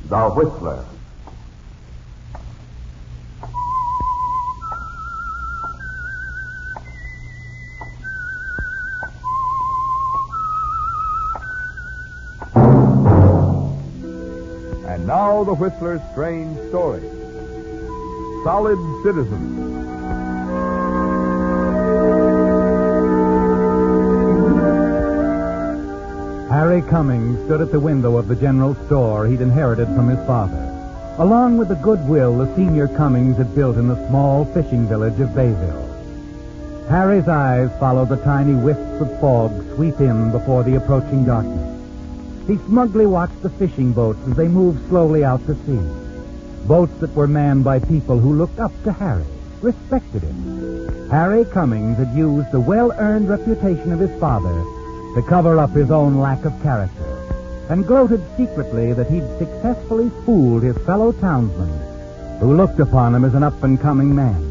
The Whistler. And now the Whistler's strange story. Solid Citizen. Harry Cummings stood at the window of the general store he'd inherited from his father, along with the goodwill the senior Cummings had built in the small fishing village of Bayville. Harry's eyes followed the tiny wisps of fog sweep in before the approaching darkness. He smugly watched the fishing boats as they moved slowly out to sea. Boats that were manned by people who looked up to Harry, respected him. Harry Cummings had used the well-earned reputation of his father to cover up his own lack of character, and gloated secretly that he'd successfully fooled his fellow townsmen, who looked upon him as an up-and-coming man.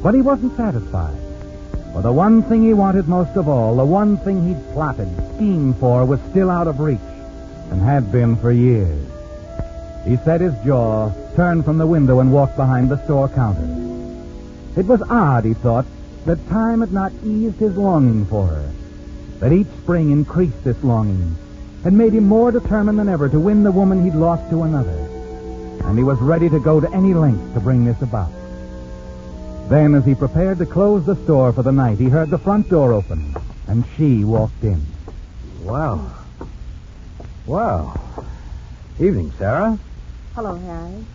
But he wasn't satisfied, for the one thing he wanted most of all, the one thing he'd plotted, schemed for, was still out of reach, and had been for years. He set his jaw, turned from the window, and walked behind the store counter. It was odd, he thought, that time had not eased his longing for her, that each spring increased this longing and made him more determined than ever to win the woman he'd lost to another. And he was ready to go to any length to bring this about. Then, as he prepared to close the store for the night, he heard the front door open, and she walked in. Well. Evening, Sarah. Hello, Harry.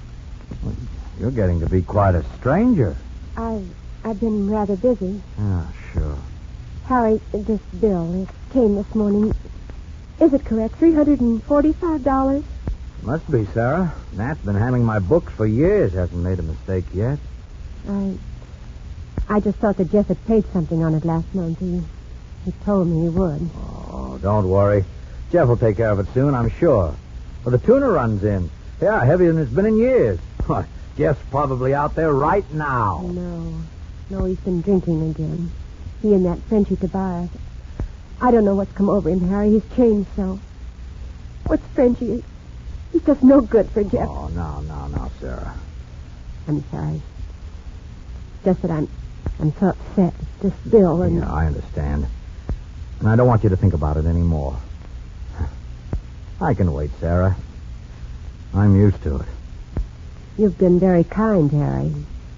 You're getting to be quite a stranger. I've been rather busy. Ah, sure. Harry, this bill, it came this morning. Is it correct? $345? Must be, Sarah. Nat's been handling my books for years. Hasn't made a mistake yet. I just thought that Jeff had paid something on it last month. He told me he would. Oh, don't worry. Jeff will take care of it soon, I'm sure. Well, the tuna runs in. Yeah, heavier than it's been in years. Jeff's probably out there right now. No, he's been drinking again. He and that Frenchie Tobias. I don't know what's come over him, Harry. He's changed so. What's Frenchie? He's just no good for Jeff. Oh, no, Sarah. I'm sorry. Just that I'm so upset. This bill and... Yeah, I understand. And I don't want you to think about it anymore. I can wait, Sarah. I'm used to it. You've been very kind, Harry.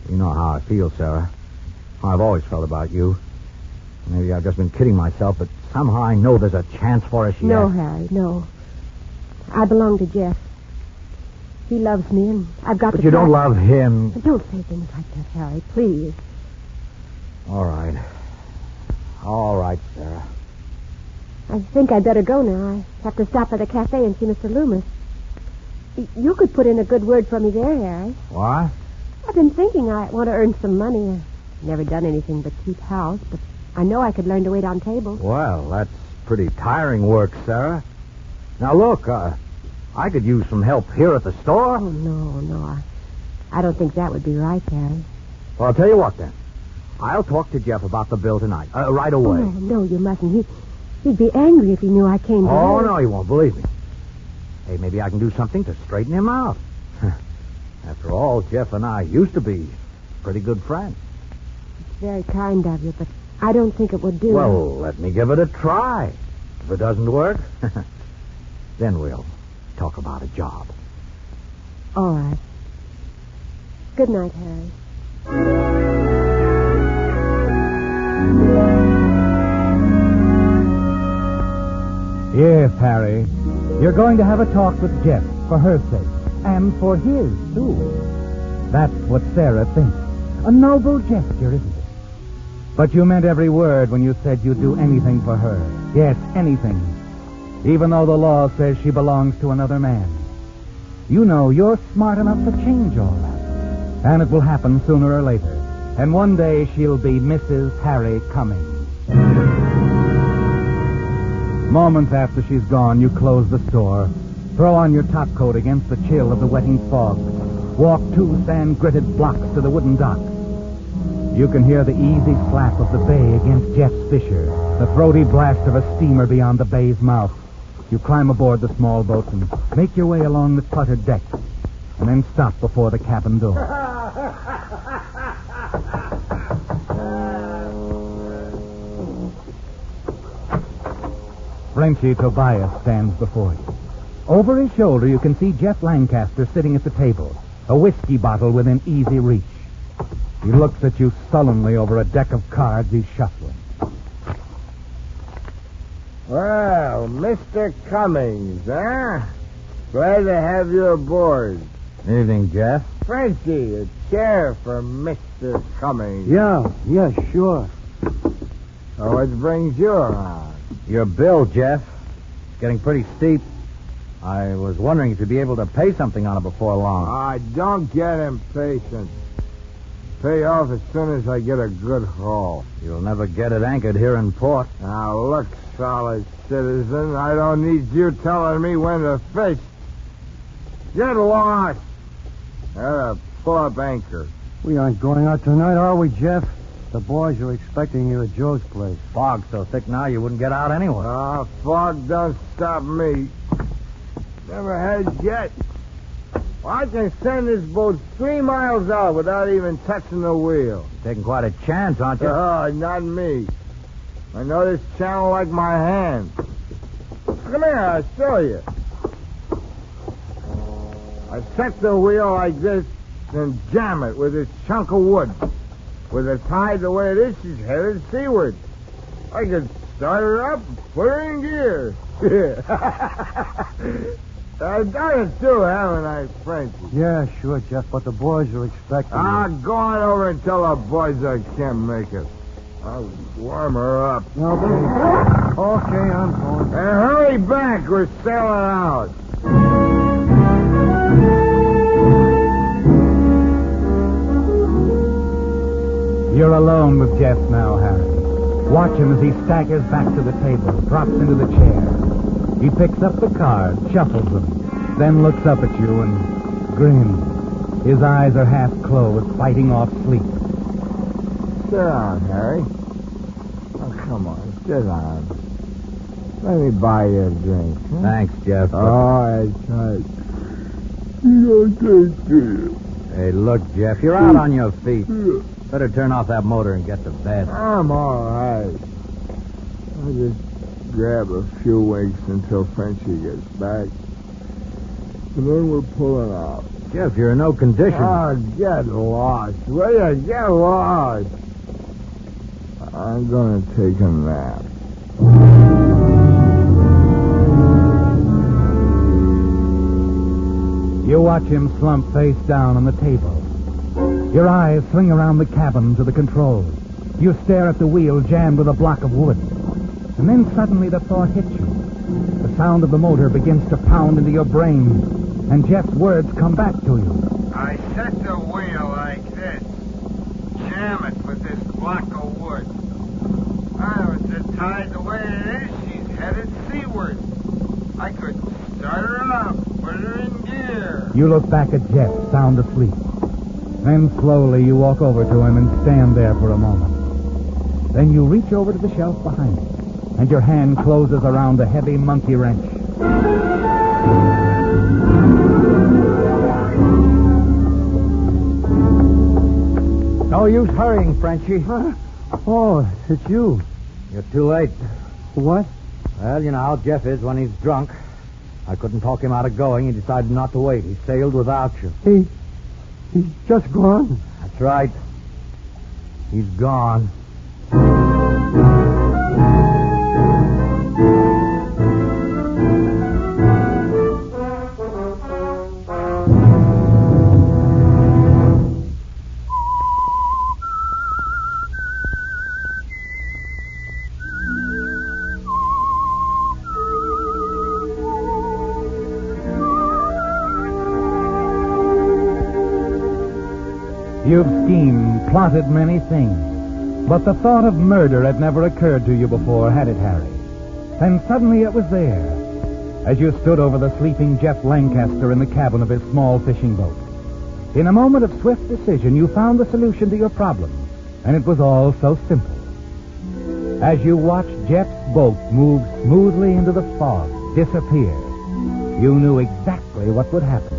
You know how I feel, Sarah. How I've always felt about you. Maybe I've just been kidding myself, but somehow I know there's a chance for us yet. No, Harry, no. I belong to Jeff. He loves me, and I've got to... But you don't love him. Don't say things like that, Harry, please. All right, Sarah. I think I'd better go now. I have to stop by the cafe and see Mr. Loomis. You could put in a good word for me there, Harry. What? I've been thinking I want to earn some money. I've never done anything but keep house, but I know I could learn to wait on tables. Well, that's pretty tiring work, Sarah. Now, look, I could use some help here at the store. Oh, no. I don't think that would be right, Harry. Well, I'll tell you what, then. I'll talk to Jeff about the bill tonight, right away. Oh, no, you mustn't. He'd be angry if he knew I came to Oh, him. no, he won't, believe me. Hey, maybe I can do something to straighten him out. After all, Jeff and I used to be pretty good friends. It's very kind of you, but I don't think it would do. Well, let me give it a try. If it doesn't work, then we'll talk about a job. All right. Good night, Harry. Yes, Harry. You're going to have a talk with Jeff for her sake, and for his, too. That's what Sarah thinks. A noble gesture, isn't it? But you meant every word when you said you'd do anything for her. Yes, anything. Even though the law says she belongs to another man. You know you're smart enough to change all that. And it will happen sooner or later. And one day she'll be Mrs. Harry Cummings. Moments after she's gone, you close the store, throw on your top coat against the chill of the wetting fog, walk 2 sand-gritted blocks to the wooden dock. You can hear the easy slap of the bay against Jeff's fisher, the throaty blast of a steamer beyond the bay's mouth. You climb aboard the small boat and make your way along the cluttered deck, and then stop before the cabin door. Frenchy Tobias stands before you. Over his shoulder, you can see Jeff Lancaster sitting at the table, a whiskey bottle within easy reach. He looks at you sullenly over a deck of cards he's shuffling. Well, Mr. Cummings, huh? Glad to have you aboard. Evening, Jeff. Frenchie, a chair for Mr. Cummings. Yeah, sure. So what brings you around? Your bill, Jeff. It's getting pretty steep. I was wondering if you'd be able to pay something on it before long. Don't get impatient. Pay off as soon as I get a good haul. You'll never get it anchored here in port. Now, look, solid citizen, I don't need you telling me when to fish. Get lost. Pull up anchor. We aren't going out tonight, are we, Jeff? The boys are expecting you at Joe's place. Fog's so thick now you wouldn't get out anyway. Fog don't stop me. Never has yet. Well, I can send this boat 3 miles out without even touching the wheel. You're taking quite a chance, aren't you? Not me. I know this channel like my hand. Come here, I'll show you. I set the wheel like this and jam it with this chunk of wood. With the tide the way it is, she's headed seaward. I could start her up and put her in gear. I've done it too, haven't I, Frenchy? Yeah, sure, Jeff, but the boys are expecting you. Go on over and tell the boys I can't make it. I'll warm her up. Okay, I'm going. And hurry back, we're sailing out. You're alone with Jeff now, Harry. Watch him as he staggers back to the table, drops into the chair. He picks up the cards, shuffles them, then looks up at you and grins. His eyes are half closed, fighting off sleep. Sit down, Harry. Oh, come on, sit down. Let me buy you a drink. Huh? Thanks, Jeff. All right. You don't take it. Hey, look, Jeff, you're out on your feet. Better turn off that motor and get to bed. I'm all right. I'll just grab a few winks until Frenchie gets back. And then we're pulling out. Jeff, you're in no condition. Get lost. Will you? Get lost. I'm going to take a nap. You watch him slump face down on the table. Your eyes swing around the cabin to the controls. You stare at the wheel jammed with a block of wood. And then suddenly the thought hits you. The sound of the motor begins to pound into your brain, and Jeff's words come back to you. I set the wheel like this. Jam it with this block of wood. With the tide the way it is, she's headed seaward. I could start her up, put her in gear. You look back at Jeff, sound asleep. Then slowly you walk over to him and stand there for a moment. Then you reach over to the shelf behind him, and your hand closes around a heavy monkey wrench. No use hurrying, Frenchie. Oh, it's you. You're too late. What? Well, you know how Jeff is when he's drunk. I couldn't talk him out of going. He decided not to wait. He sailed without you. He's just gone. That's right. He's gone. You've schemed, plotted many things, but the thought of murder had never occurred to you before, had it, Harry? And suddenly it was there, as you stood over the sleeping Jeff Lancaster in the cabin of his small fishing boat. In a moment of swift decision, you found the solution to your problem, and it was all so simple. As you watched Jeff's boat move smoothly into the fog, disappear. You knew exactly what would happen.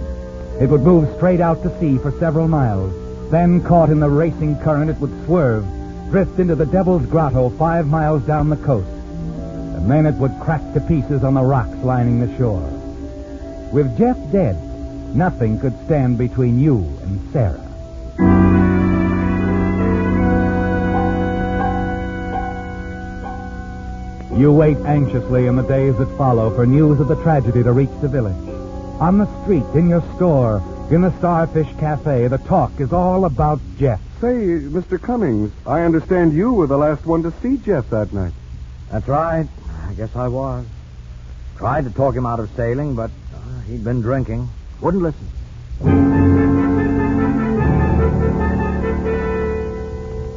It would move straight out to sea for several miles. Then, caught in the racing current, it would swerve, drift into the Devil's Grotto 5 miles down the coast. And then it would crack to pieces on the rocks lining the shore. With Jeff dead, nothing could stand between you and Sarah. You wait anxiously in the days that follow for news of the tragedy to reach the village. On the street, in your store, in the Starfish Cafe, the talk is all about Jeff. Say, Mr. Cummings, I understand you were the last one to see Jeff that night. That's right. I guess I was. Tried to talk him out of sailing, but he'd been drinking. Wouldn't listen.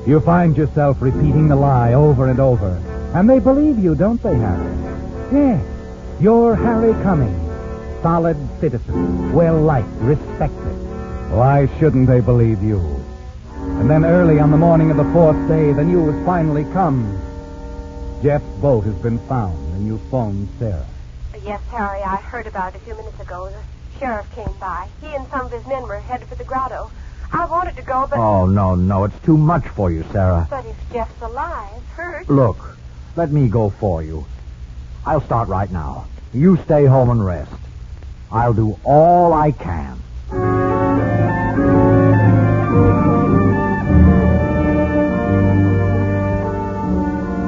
You find yourself repeating the lie over and over. And they believe you, don't they, Harry? Yes, you're Harry Cummings. Solid citizen, well-liked, respected. Why shouldn't they believe you? And then early on the morning of the 4th day, the news finally comes. Jeff's boat has been found, and you phoned Sarah. Yes, Harry, I heard about it a few minutes ago. The sheriff came by. He and some of his men were headed for the grotto. I wanted to go, but... Oh, no, it's too much for you, Sarah. But if Jeff's alive, hurt... Look, let me go for you. I'll start right now. You stay home and rest. I'll do all I can.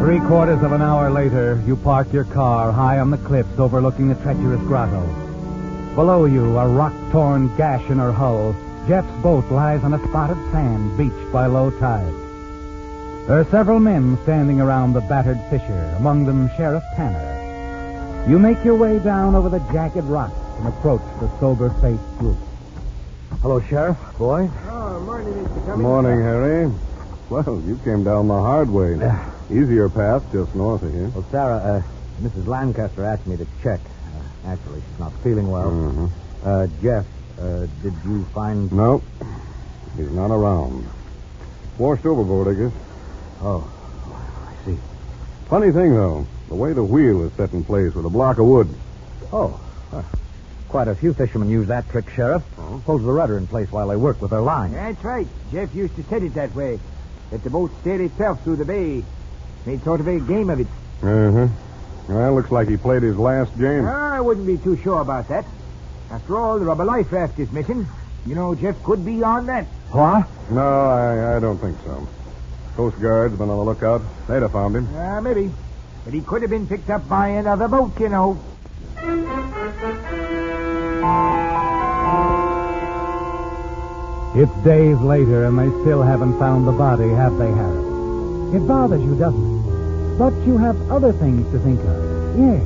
3/4 of an hour later, you park your car high on the cliffs overlooking the treacherous grotto. Below you, a rock-torn gash in her hull, Jeff's boat lies on a spot of sand beached by low tide. There are several men standing around the battered fisher, among them Sheriff Tanner. You make your way down over the jagged rocks and approach the sober-faced group. Hello, Sheriff. Boy. Oh, morning, Mr. Cummings. Morning, Harry. Well, you came down the hard way. Easier path just north of here. Well, Sarah, Mrs. Lancaster asked me to check. Actually, she's not feeling well. Mm-hmm. Jeff, did you find... No, he's not around. Washed overboard, I guess. Oh, I see. Funny thing, though, the way the wheel is set in place with a block of wood. Oh, quite a few fishermen use that trick, Sheriff. Holds the rudder in place while they work with their line. That's right. Jeff used to set it that way. Let the boat steer itself through the bay. Made sort of a game of it. Uh-huh. Well, looks like he played his last game. I wouldn't be too sure about that. After all, the rubber life raft is missing. You know, Jeff could be on that. What? No, I don't think so. Coast Guard's been on the lookout. They'd have found him. Maybe. But he could have been picked up by another boat, you know. It's days later, and they still haven't found the body, have they, Harry? It bothers you, doesn't it? But you have other things to think of. Yes.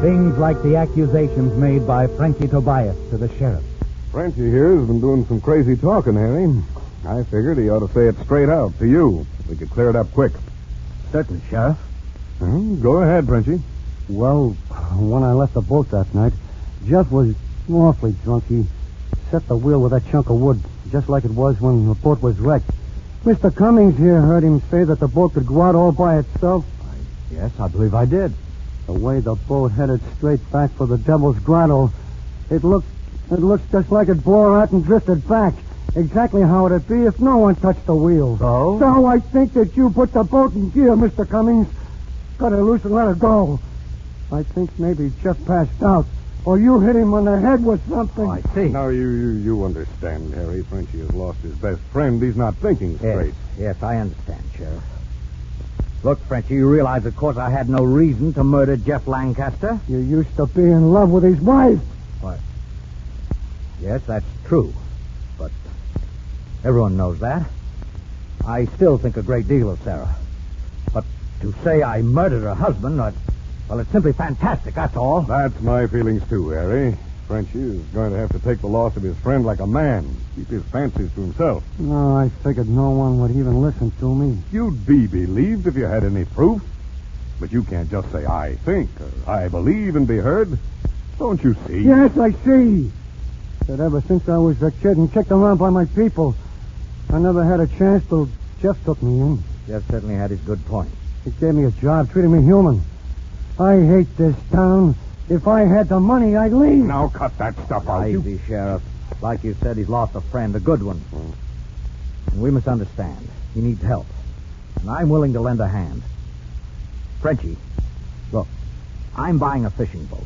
Things like the accusations made by Frenchie Tobias to the sheriff. Frenchie here has been doing some crazy talking, Harry. I figured he ought to say it straight out to you. We could clear it up quick. Certainly, Sheriff. Go ahead, Frenchie. Well, when I left the boat that night, Jeff was awfully drunk. He set the wheel with that chunk of wood, just like it was when the boat was wrecked. Mr. Cummings here heard him say that the boat could go out all by itself. Yes, I believe I did. The way the boat headed straight back for the Devil's Grotto, it looks just like it bore out and drifted back. Exactly how it'd be if no one touched the wheel. So? So I think that you put the boat in gear, Mr. Cummings. Cut her loose and let her go. I think maybe Jeff passed out. Or you hit him on the head with something. Oh, I see. Now, you understand, Harry. Frenchie has lost his best friend. He's not thinking straight. Yes, I understand, Sheriff. Look, Frenchie, you realize, of course, I had no reason to murder Jeff Lancaster. You used to be in love with his wife. What? Yes, that's true. But everyone knows that. I still think a great deal of Sarah. But to say I murdered her husband, well, it's simply fantastic, that's all. That's my feelings, too, Harry. Frenchie is going to have to take the loss of his friend like a man. Keep his fancies to himself. No, I figured no one would even listen to me. You'd be believed if you had any proof. But you can't just say, I think, or I believe and be heard. Don't you see? Yes, I see. That ever since I was a kid and kicked around by my people, I never had a chance till Jeff took me in. Jeff certainly had his good points. He gave me a job, treated me human. I hate this town. If I had the money, I'd leave. Now cut that stuff out. Easy, Sheriff. Like you said, he's lost a friend, a good one. And we must understand. He needs help. And I'm willing to lend a hand. Frenchie, look, I'm buying a fishing boat.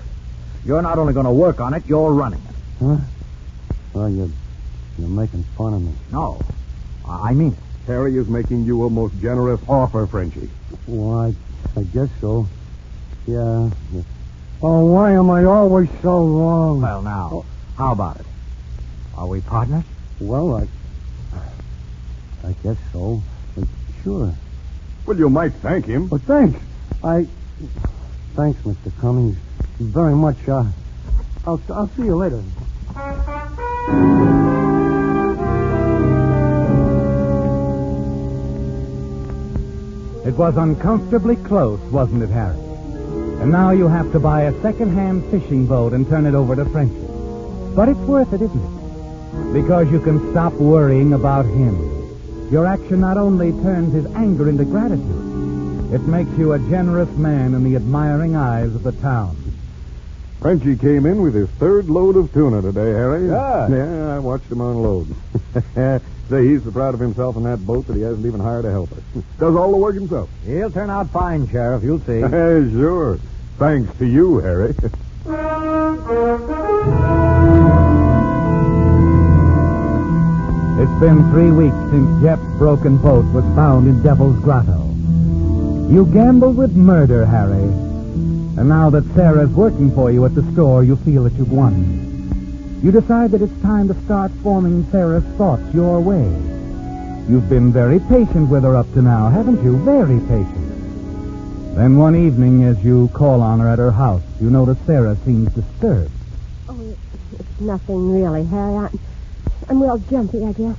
You're not only going to work on it, you're running it. Huh? Well, you're making fun of me. No, I mean it. Harry is making you a most generous offer, Frenchie. Well, I guess so. Yeah. Oh, why am I always so wrong? Well, now, how about it? Are we partners? Well, I guess so. Sure. Well, you might thank him. But thanks. Thanks, Mr. Cummings. Very much. I'll see you later. It was uncomfortably close, wasn't it, Harry? And now you have to buy a second-hand fishing boat and turn it over to Frenchie. But it's worth it, isn't it? Because you can stop worrying about him. Your action not only turns his anger into gratitude, it makes you a generous man in the admiring eyes of the town. Frenchie came in with his third load of tuna today, Harry. Yeah. I watched him unload. Say, he's so proud of himself in that boat that he hasn't even hired a helper. Does all the work himself. He'll turn out fine, Sheriff. You'll see. Sure. Thanks to you, Harry. It's been 3 weeks since Jeff's broken boat was found in Devil's Grotto. You gambled with murder, Harry. And now that Sarah's working for you at the store, you feel that you've won. You decide that it's time to start forming Sarah's thoughts your way. You've been very patient with her up to now, haven't you? Very patient. Then one evening, as you call on her at her house, you notice Sarah seems disturbed. Oh, it's nothing really, Harry. I'm real jumpy, I guess.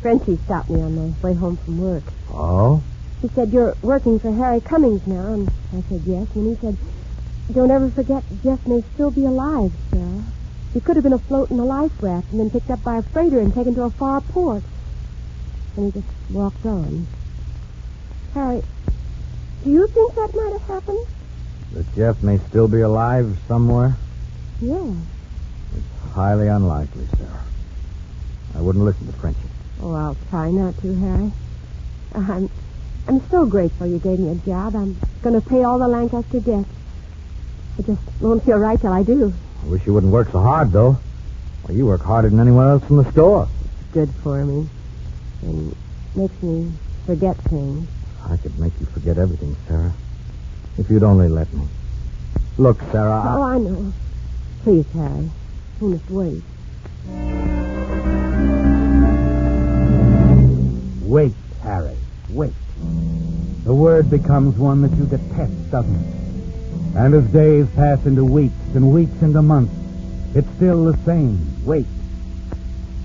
Frenchie stopped me on my way home from work. Oh? He said, "You're working for Harry Cummings now." And I said, "Yes." And he said, "Don't ever forget Jeff may still be alive, Sarah. He could have been afloat in a life raft and then picked up by a freighter and taken to a far port." And he just walked on. Harry, do you think that might have happened? That Jeff may still be alive somewhere? Yeah. It's highly unlikely, Sarah. I wouldn't listen to Frenchie. Oh, I'll try not to, Harry. I'm so grateful you gave me a job. I'm going to pay all the Lancaster debts. I just won't feel right till I do. I wish you wouldn't work so hard, though. Well, you work harder than anyone else in the store. It's good for me. And makes me forget things. I could make you forget everything, Sarah. If you'd only let me. Look, Sarah, Oh, I know. Please, Harry. We must wait. Wait, Harry, wait. The word becomes one that you detest, doesn't it? And as days pass into weeks and weeks into months, it's still the same. Wait.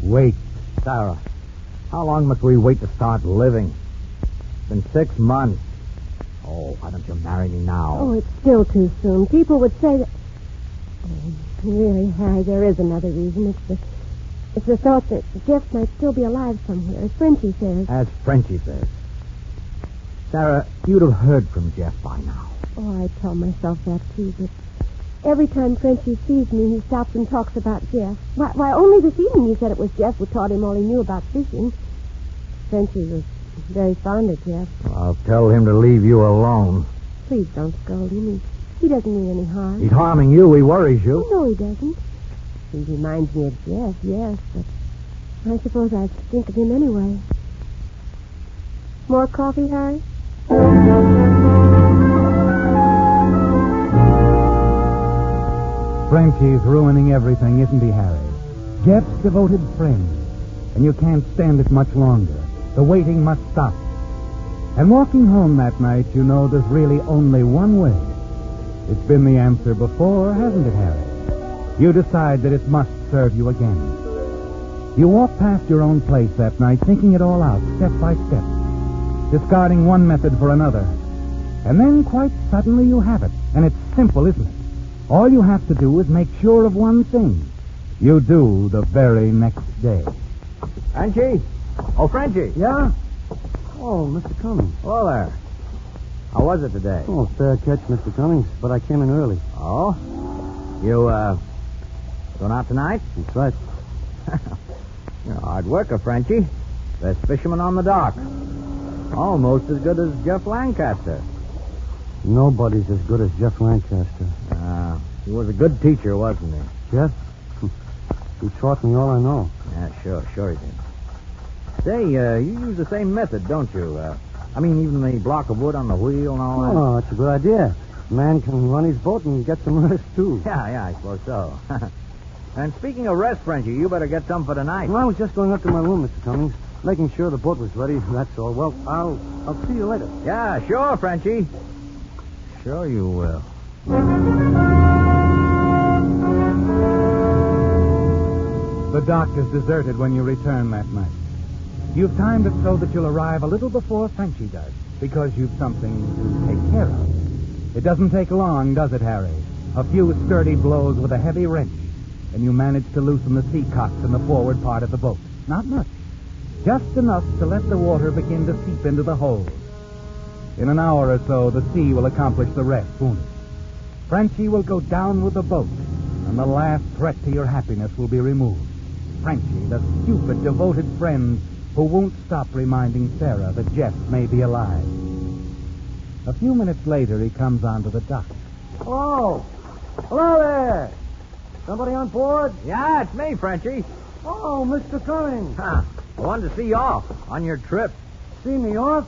Wait. Sarah, how long must we wait to start living? It's been 6 months. Oh, why don't you marry me now? Oh, it's still too soon. People would say that... Oh, really, Harry, there is another reason. It's the thought that Jeff might still be alive somewhere, as Frenchie says. As Frenchie says. Sarah, you'd have heard from Jeff by now. Oh, I tell myself that, too, but every time Frenchie sees me, he stops and talks about Jeff. Why, only this evening he said it was Jeff who taught him all he knew about fishing. Frenchie was very fond of Jeff. I'll tell him to leave you alone. Please don't scold him. He doesn't mean any harm. He's harming you. He worries you. No, he doesn't. He reminds me of Jeff, yes, but I suppose I think of him anyway. More coffee, Harry? Frenchie's ruining everything, isn't he, Harry? Jeff's devoted friend. And you can't stand it much longer. The waiting must stop. And walking home that night, you know there's really only one way. It's been the answer before, hasn't it, Harry? You decide that it must serve you again. You walk past your own place that night, thinking it all out, step by step, discarding one method for another. And then, quite suddenly, you have it. And it's simple, isn't it? All you have to do is make sure of one thing. You do the very next day. Frenchie? Oh, Frenchie. Yeah? Oh, Mr. Cummings. Hello there. How was it today? Oh, fair catch, Mr. Cummings, but I came in early. Oh? You, going out tonight? That's right. You're a hard worker, Frenchie. Best fisherman on the dock. Almost as good as Jeff Lancaster. Nobody's as good as Jeff Lancaster. He was a good teacher, wasn't he? Jeff? He taught me all I know. Yeah, sure he did. Say, you use the same method, don't you? Even the block of wood on the wheel and all that? Oh, that's a good idea. A man can run his boat and get some rest, too. Yeah, I suppose so. And speaking of rest, Frenchie, you better get some for tonight. Well, I was just going up to my room, Mr. Cummings, making sure the boat was ready, that's all. Well, I'll see you later. Yeah, sure, Frenchie. Sure you will. The dock is deserted when you return that night. You've timed it so that you'll arrive a little before Frenchie does, because you've something to take care of. It doesn't take long, does it, Harry? A few sturdy blows with a heavy wrench, and you manage to loosen the sea cocks in the forward part of the boat. Not much. Just enough to let the water begin to seep into the hold. In an hour or so, the sea will accomplish the rest, won't it? Frenchie will go down with the boat, and the last threat to your happiness will be removed. Frenchie, the stupid, devoted friend who won't stop reminding Sarah that Jeff may be alive. A few minutes later, he comes onto the dock. Hello. Hello there. Somebody on board? Yeah, it's me, Frenchie. Oh, Mr. Cummings. I wanted to see you off on your trip. See me off?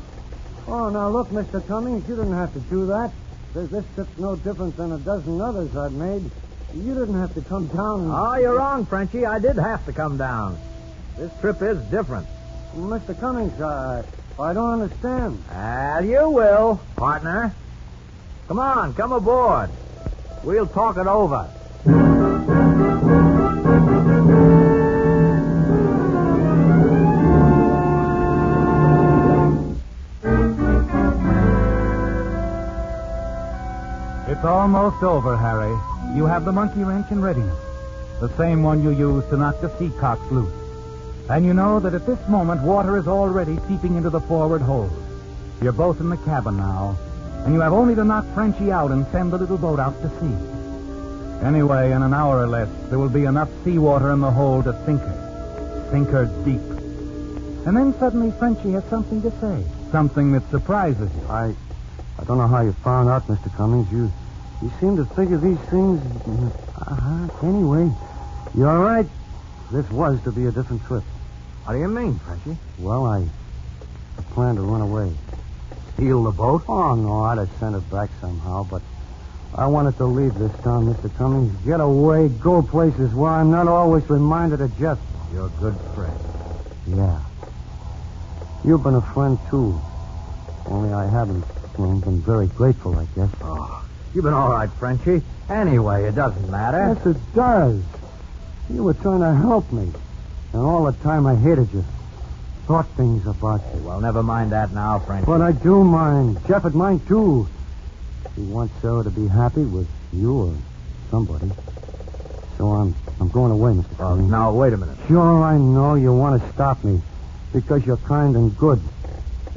Oh, now look, Mr. Cummings, you didn't have to do that. This trip's no different than a dozen others I've made. You didn't have to come down and... Oh, you're wrong, Frenchie. I did have to come down. This trip is different. Mr. Cummings, I don't understand. Well, you will, partner. Come on, come aboard. We'll talk it over. It's almost over, Harry. You have the monkey wrench in readiness. The same one you used to knock the sea cocks loose. And you know that at this moment, water is already seeping into the forward hold. You're both in the cabin now, and you have only to knock Frenchie out and send the little boat out to sea. Anyway, in an hour or less, there will be enough seawater in the hold to sink her. Sink her deep. And then suddenly Frenchie has something to say. Something that surprises you. I don't know how you found out, Mr. Cummings. You seem to figure these things... Anyway, you're right. This was to be a different trip. What do you mean, Frenchie? Well, I planned to run away. Steal the boat? Oh, no, I'd have sent it back somehow, but I wanted to leave this town, Mr. Cummings. Get away, go places where I'm not always reminded of Jeff. You're a good friend. Yeah. You've been a friend, too. Only I haven't been very grateful, I guess. Oh, you've been all right, Frenchie. Anyway, it doesn't matter. Yes, it does. You were trying to help me. And all the time I hated you. Thought things about you. Well, never mind that now, Frenchie. But I do mind. Jeff would mind, too. He wants Sarah to be happy with you or somebody. So I'm going away, Mr. Cummings. Now, wait a minute. Sure, I know you want to stop me because you're kind and good.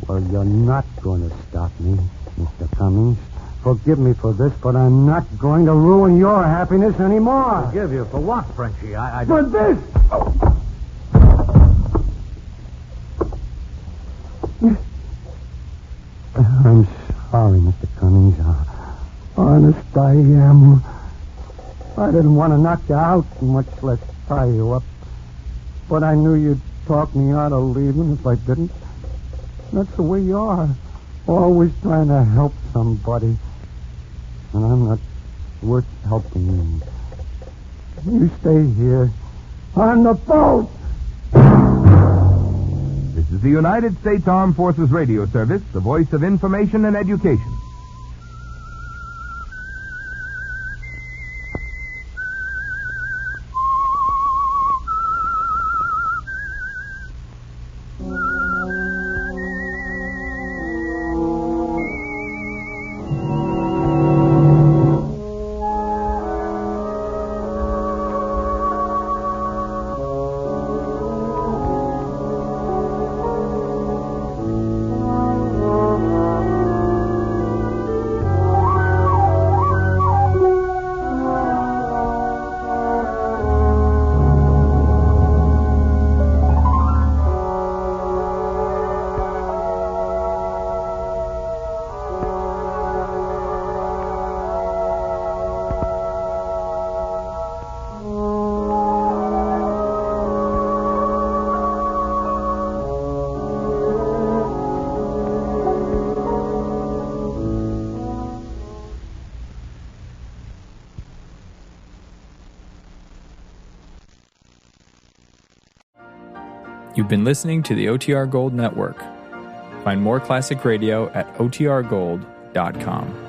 Well, you're not going to stop me, Mr. Cummings. Forgive me for this, but I'm not going to ruin your happiness anymore. Forgive you for what, Frenchie? I For don't... this! I'm sorry, Mr. Cummings. Honest, I am. I didn't want to knock you out, much less tie you up. But I knew you'd talk me out of leaving if I didn't. That's the way you are. Always trying to help somebody. And I'm not worth helping. You stay here on the boat. This is the United States Armed Forces Radio Service, the voice of information and education. You've been listening to the OTR Gold Network. Find more classic radio at otrgold.com.